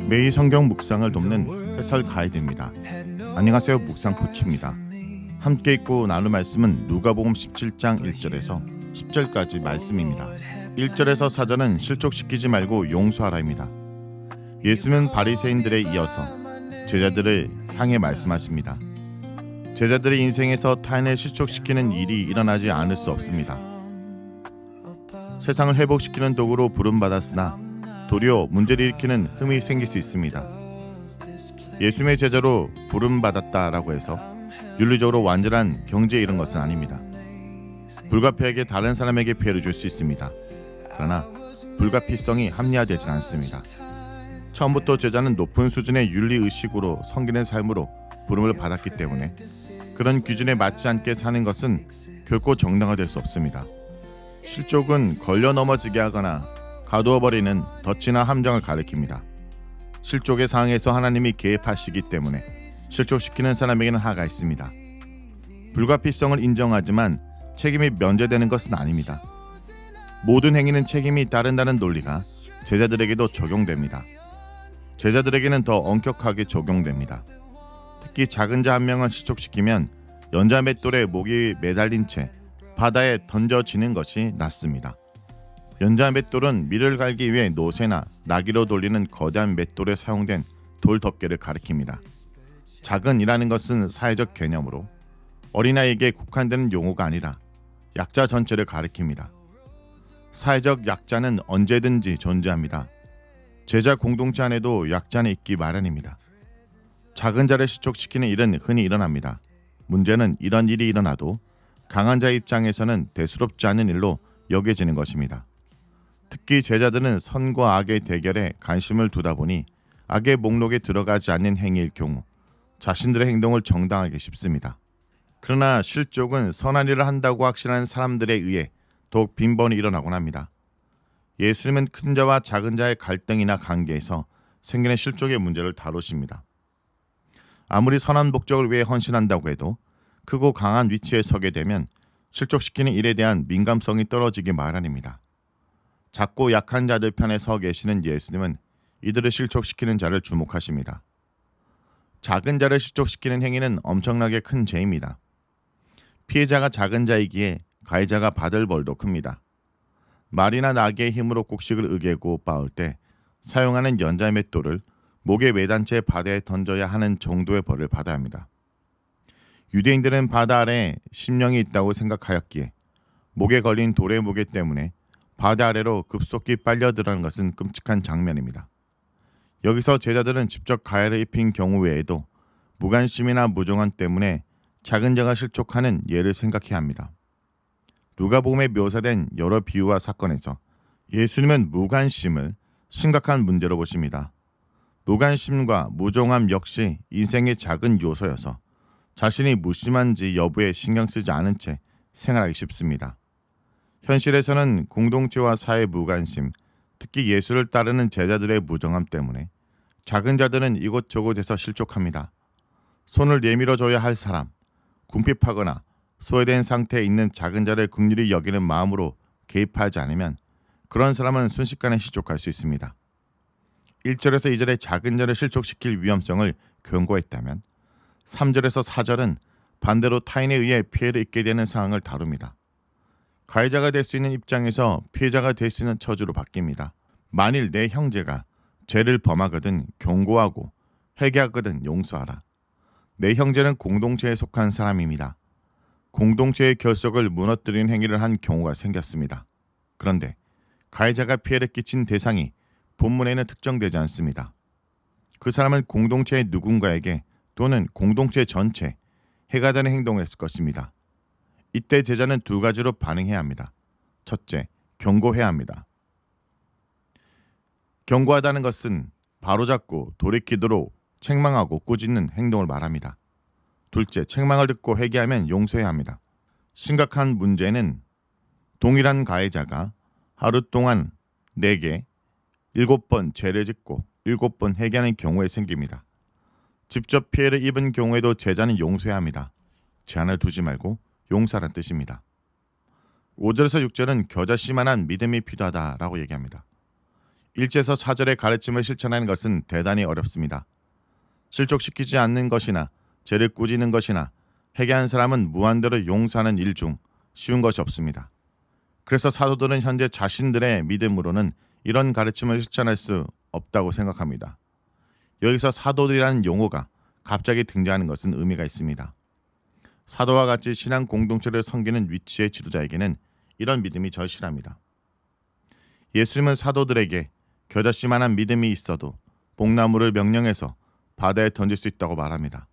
매일 성경 묵상을 돕는 해설 가이드입니다. 안녕하세요, 묵상 코치입니다. 함께 읽고 나눌 말씀은 누가복음 17장 1절에서 10절까지 말씀입니다. 1절에서 4절은 실족시키지 말고 용서하라입니다. 예수는 바리새인들에 이어서 제자들을 향해 말씀하십니다. 제자들의 인생에서 타인을 실족시키는 일이 일어나지 않을 수 없습니다. 세상을 회복시키는 도구로 부름받았으나 도리어 문제를 일으키는 흠이 생길 수 있습니다. 예수님의 제자로 부름받았다라고 해서 윤리적으로 완전한 경지에 이른 것은 아닙니다. 불가피하게 다른 사람에게 피해를 줄 수 있습니다. 그러나 불가피성이 합리화되지 않습니다. 처음부터 제자는 높은 수준의 윤리의식으로 섬기는 삶으로 부름을 받았기 때문에 그런 기준에 맞지 않게 사는 것은 결코 정당화될 수 없습니다. 실족은 걸려 넘어지게 하거나 가두어버리는 덫이나 함정을 가리킵니다. 실족의 상황에서 하나님이 개입하시기 때문에 실족시키는 사람에게는 하가 있습니다. 불가피성을 인정하지만 책임이 면제되는 것은 아닙니다. 모든 행위는 책임이 따른다는 논리가 제자들에게도 적용됩니다. 제자들에게는 더 엄격하게 적용됩니다. 특히 작은 자 한 명을 실족시키면 연자 맷돌에 목이 매달린 채 바다에 던져지는 것이 낫습니다. 연자 맷돌은 밀을 갈기 위해 노새나 나귀로 돌리는 거대한 맷돌에 사용된 돌 덮개를 가리킵니다. 작은이라는 것은 사회적 개념으로 어린아이에게 국한되는 용어가 아니라 약자 전체를 가리킵니다. 사회적 약자는 언제든지 존재합니다. 제자 공동체 안에도 약자는 있기 마련입니다. 작은 자를 실족시키는 일은 흔히 일어납니다. 문제는 이런 일이 일어나도 강한 자의 입장에서는 대수롭지 않은 일로 여겨지는 것입니다. 특히 제자들은 선과 악의 대결에 관심을 두다 보니 악의 목록에 들어가지 않는 행위일 경우 자신들의 행동을 정당하게 씹습니다. 그러나 실족은 선한 일을 한다고 확신하는 사람들에 의해 더욱 빈번히 일어나곤 합니다. 예수님은 큰 자와 작은 자의 갈등이나 관계에서 생기는 실족의 문제를 다루십니다. 아무리 선한 목적을 위해 헌신한다고 해도 크고 강한 위치에 서게 되면 실족시키는 일에 대한 민감성이 떨어지기 마련입니다. 작고 약한 자들 편에 서 계시는 예수님은 이들을 실족시키는 자를 주목하십니다. 작은 자를 실족시키는 행위는 엄청나게 큰 죄입니다. 피해자가 작은 자이기에 가해자가 받을 벌도 큽니다. 말이나 나귀의 힘으로 곡식을 으개고 빻을 때 사용하는 연자 맷돌을 목에 매단 채 바다에 던져야 하는 정도의 벌을 받아야 합니다. 유대인들은 바다 아래에 심령이 있다고 생각하였기에 목에 걸린 돌의 무게 때문에 바다 아래로 급속히 빨려 들어가는 것은 끔찍한 장면입니다. 여기서 제자들은 직접 가해를 입힌 경우 외에도 무관심이나 무정한 때문에 작은 자가 실족하는 예를 생각해야 합니다. 누가복음에 묘사된 여러 비유와 사건에서 예수님은 무관심을 심각한 문제로 보십니다. 무관심과 무정함 역시 인생의 작은 요소여서 자신이 무심한지 여부에 신경 쓰지 않은 채 생활하기 쉽습니다. 현실에서는 공동체와 사회 무관심, 특히 예수를 따르는 제자들의 무정함 때문에 작은 자들은 이곳저곳에서 실족합니다. 손을 내밀어줘야 할 사람, 궁핍하거나 소외된 상태에 있는 작은 자를 긍휼히 여기는 마음으로 개입하지 않으면 그런 사람은 순식간에 실족할 수 있습니다. 1절에서 2절의 작은 자를 실족시킬 위험성을 경고했다면 3절에서 4절은 반대로 타인에 의해 피해를 입게 되는 상황을 다룹니다. 가해자가 될 수 있는 입장에서 피해자가 될 수 있는 처지로 바뀝니다. 만일 내 형제가 죄를 범하거든 경고하고 회개하거든 용서하라. 내 형제는 공동체에 속한 사람입니다. 공동체의 결속을 무너뜨리는 행위를 한 경우가 생겼습니다. 그런데 가해자가 피해를 끼친 대상이 본문에는 특정되지 않습니다. 그 사람은 공동체의 누군가에게 또는 공동체 전체 해가 되는 행동을 했을 것입니다. 이때 제자는 두 가지로 반응해야 합니다. 첫째, 경고해야 합니다. 경고하다는 것은 바로잡고 돌이키도록 책망하고 꾸짖는 행동을 말합니다. 둘째, 책망을 듣고 회개하면 용서해야 합니다. 심각한 문제는 동일한 가해자가 하루 동안 내게 7번 죄를 짓고 7번 회개하는 경우에 생깁니다. 직접 피해를 입은 경우에도 제자는 용서해야 합니다. 제한을 두지 말고 용서하라는 뜻입니다. 5절에서 6절은 겨자씨만한 믿음이 필요하다라고 얘기합니다. 1절에서 4절의 가르침을 실천하는 것은 대단히 어렵습니다. 실족시키지 않는 것이나 죄를 꾸짖는 것이나 회개한 사람은 무한대로 용서하는 일 중 쉬운 것이 없습니다. 그래서 사도들은 현재 자신들의 믿음으로는 이런 가르침을 실천할 수 없다고 생각합니다. 여기서 사도들이라는 용어가 갑자기 등장하는 것은 의미가 있습니다. 사도와 같이 신앙 공동체를 섬기는 위치의 지도자에게는 이런 믿음이 절실합니다. 예수님은 사도들에게 겨자씨만한 믿음이 있어도 뽕나무를 명령해서 바다에 던질 수 있다고 말합니다.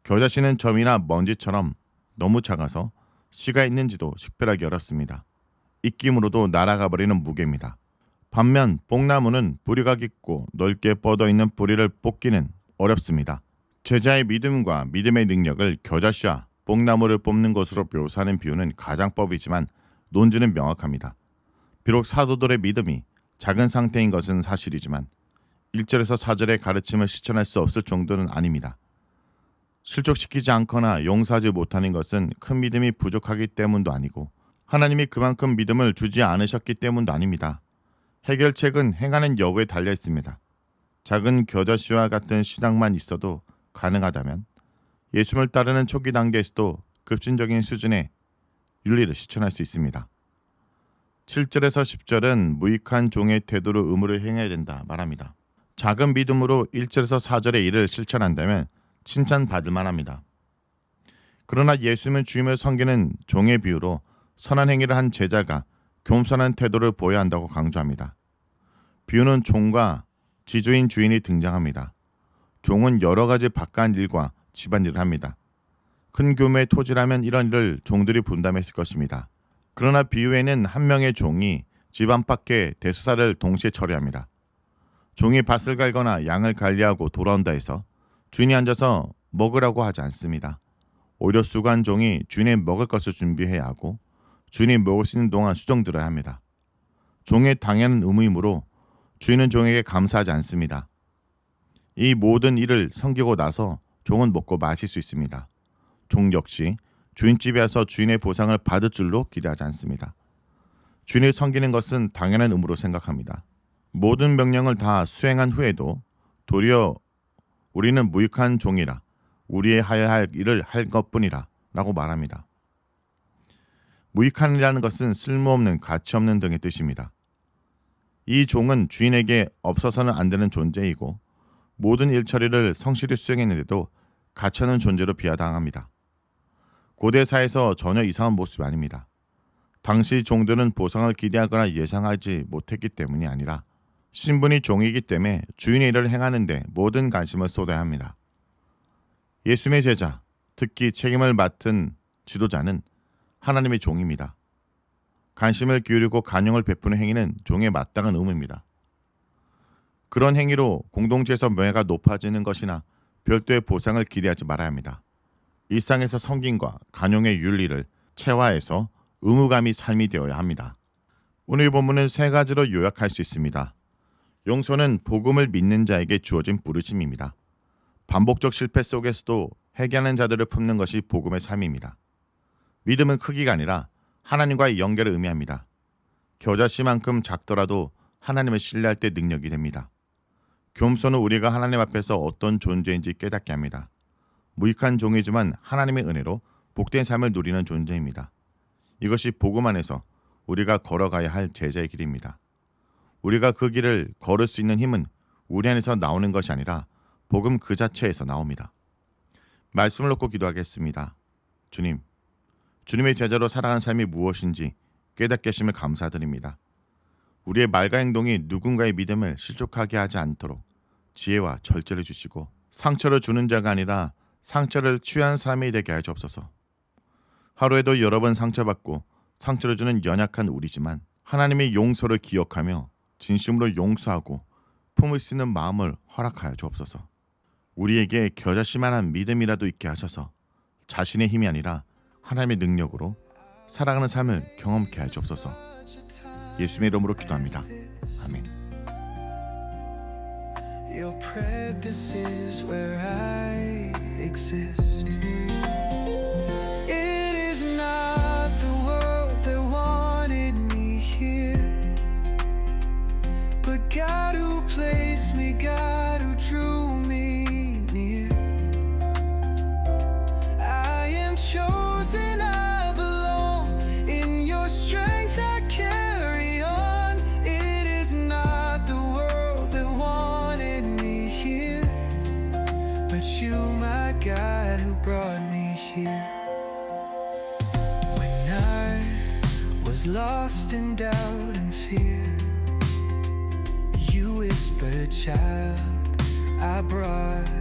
겨자씨는 점이나 먼지처럼 너무 작아서 씨가 있는지도 식별하기 어렵습니다. 입김으로도 날아가 버리는 무게입니다. 반면 뽕나무는 뿌리가 깊고 넓게 뻗어 있는 뿌리를 뽑기는 어렵습니다. 제자의 믿음과 믿음의 능력을 겨자씨와 뽕나무를 뽑는 것으로 묘사하는 비유는 가장법이지만 논지는 명확합니다. 비록 사도들의 믿음이 작은 상태인 것은 사실이지만 1절에서 4절의 가르침을 실천할 수 없을 정도는 아닙니다. 실족시키지 않거나 용서하지 못하는 것은 큰 믿음이 부족하기 때문도 아니고 하나님이 그만큼 믿음을 주지 않으셨기 때문도 아닙니다. 해결책은 행하는 여부에 달려 있습니다. 작은 겨자씨와 같은 신앙만 있어도 가능하다면 예수님을 따르는 초기 단계에서도 급진적인 수준의 윤리를 실천할 수 있습니다. 7절에서 10절은 무익한 종의 태도로 의무를 행해야 된다 말합니다. 작은 믿음으로 1절에서 4절의 일을 실천한다면 칭찬받을 만합니다. 그러나 예수님은 주님을 섬기는 종의 비유로 선한 행위를 한 제자가 겸손한 태도를 보여야 한다고 강조합니다. 비유는 종과 지주인 주인이 등장합니다. 종은 여러 가지 바깥 일과 집안일을 합니다. 큰 규모의 토지라면 이런 일을 종들이 분담했을 것입니다. 그러나 비유에는 한 명의 종이 집 안팎의 대수사를 동시에 처리합니다. 종이 밭을 갈거나 양을 관리하고 돌아온다 해서 주인이 앉아서 먹으라고 하지 않습니다. 오히려 수고한 종이 주인의 먹을 것을 준비해야 하고 주인이 먹을 수 있는 동안 수정들어야 합니다. 종의 당연한 의무이므로 주인은 종에게 감사하지 않습니다. 이 모든 일을 섬기고 나서 종은 먹고 마실 수 있습니다. 종 역시 주인집에 와서 주인의 보상을 받을 줄로 기대하지 않습니다. 주인을 섬기는 것은 당연한 의무로 생각합니다. 모든 명령을 다 수행한 후에도 도리어 우리는 무익한 종이라 우리의 하여야 할 일을 할 것뿐이라 라고 말합니다. 무익한이라는 것은 쓸모없는 가치 없는 등의 뜻입니다. 이 종은 주인에게 없어서는 안 되는 존재이고 모든 일처리를 성실히 수행했는데도 가치 없는 존재로 비하당합니다. 고대사에서 전혀 이상한 모습이 아닙니다. 당시 종들은 보상을 기대하거나 예상하지 못했기 때문이 아니라 신분이 종이기 때문에 주인의 일을 행하는 데 모든 관심을 쏟아야 합니다. 예수님의 제자, 특히 책임을 맡은 지도자는 하나님의 종입니다. 관심을 기울이고 간용을 베푸는 행위는 종의 마땅한 의무입니다. 그런 행위로 공동체에서 명예가 높아지는 것이나 별도의 보상을 기대하지 말아야 합니다. 일상에서 섬김과 간용의 윤리를 체화해서 의무감이 삶이 되어야 합니다. 오늘 본문은 세 가지로 요약할 수 있습니다. 용서는 복음을 믿는 자에게 주어진 부르심입니다. 반복적 실패 속에서도 회개하는 자들을 품는 것이 복음의 삶입니다. 믿음은 크기가 아니라 하나님과의 연결을 의미합니다. 겨자씨만큼 작더라도 하나님을 신뢰할 때 능력이 됩니다. 겸손은 우리가 하나님 앞에서 어떤 존재인지 깨닫게 합니다. 무익한 종이지만 하나님의 은혜로 복된 삶을 누리는 존재입니다. 이것이 복음 안에서 우리가 걸어가야 할 제자의 길입니다. 우리가 그 길을 걸을 수 있는 힘은 우리 안에서 나오는 것이 아니라 복음 그 자체에서 나옵니다. 말씀을 놓고 기도하겠습니다. 주님, 주님의 제자로 살아가는 삶이 무엇인지 깨닫게 하심을 감사드립니다. 우리의 말과 행동이 누군가의 믿음을 실족하게 하지 않도록 지혜와 절제를 주시고 상처를 주는 자가 아니라 상처를 취한 사람이 되게 하여 주옵소서. 하루에도 여러 번 상처받고 상처를 주는 연약한 우리지만 하나님의 용서를 기억하며 진심으로 용서하고 품을 수 있는 마음을 허락하여 주옵소서. 우리에게 겨자씨만한 믿음이라도 있게 하셔서 자신의 힘이 아니라 하나님의 능력으로 살아가는 삶을 경험케 하여 주옵소서. 예수님의 이름으로 기도합니다. 아멘. Your presence is where I exist. It is not the world that wanted me here, but God my God, who brought me here. When I was lost in doubt and fear, you whispered, child, I brought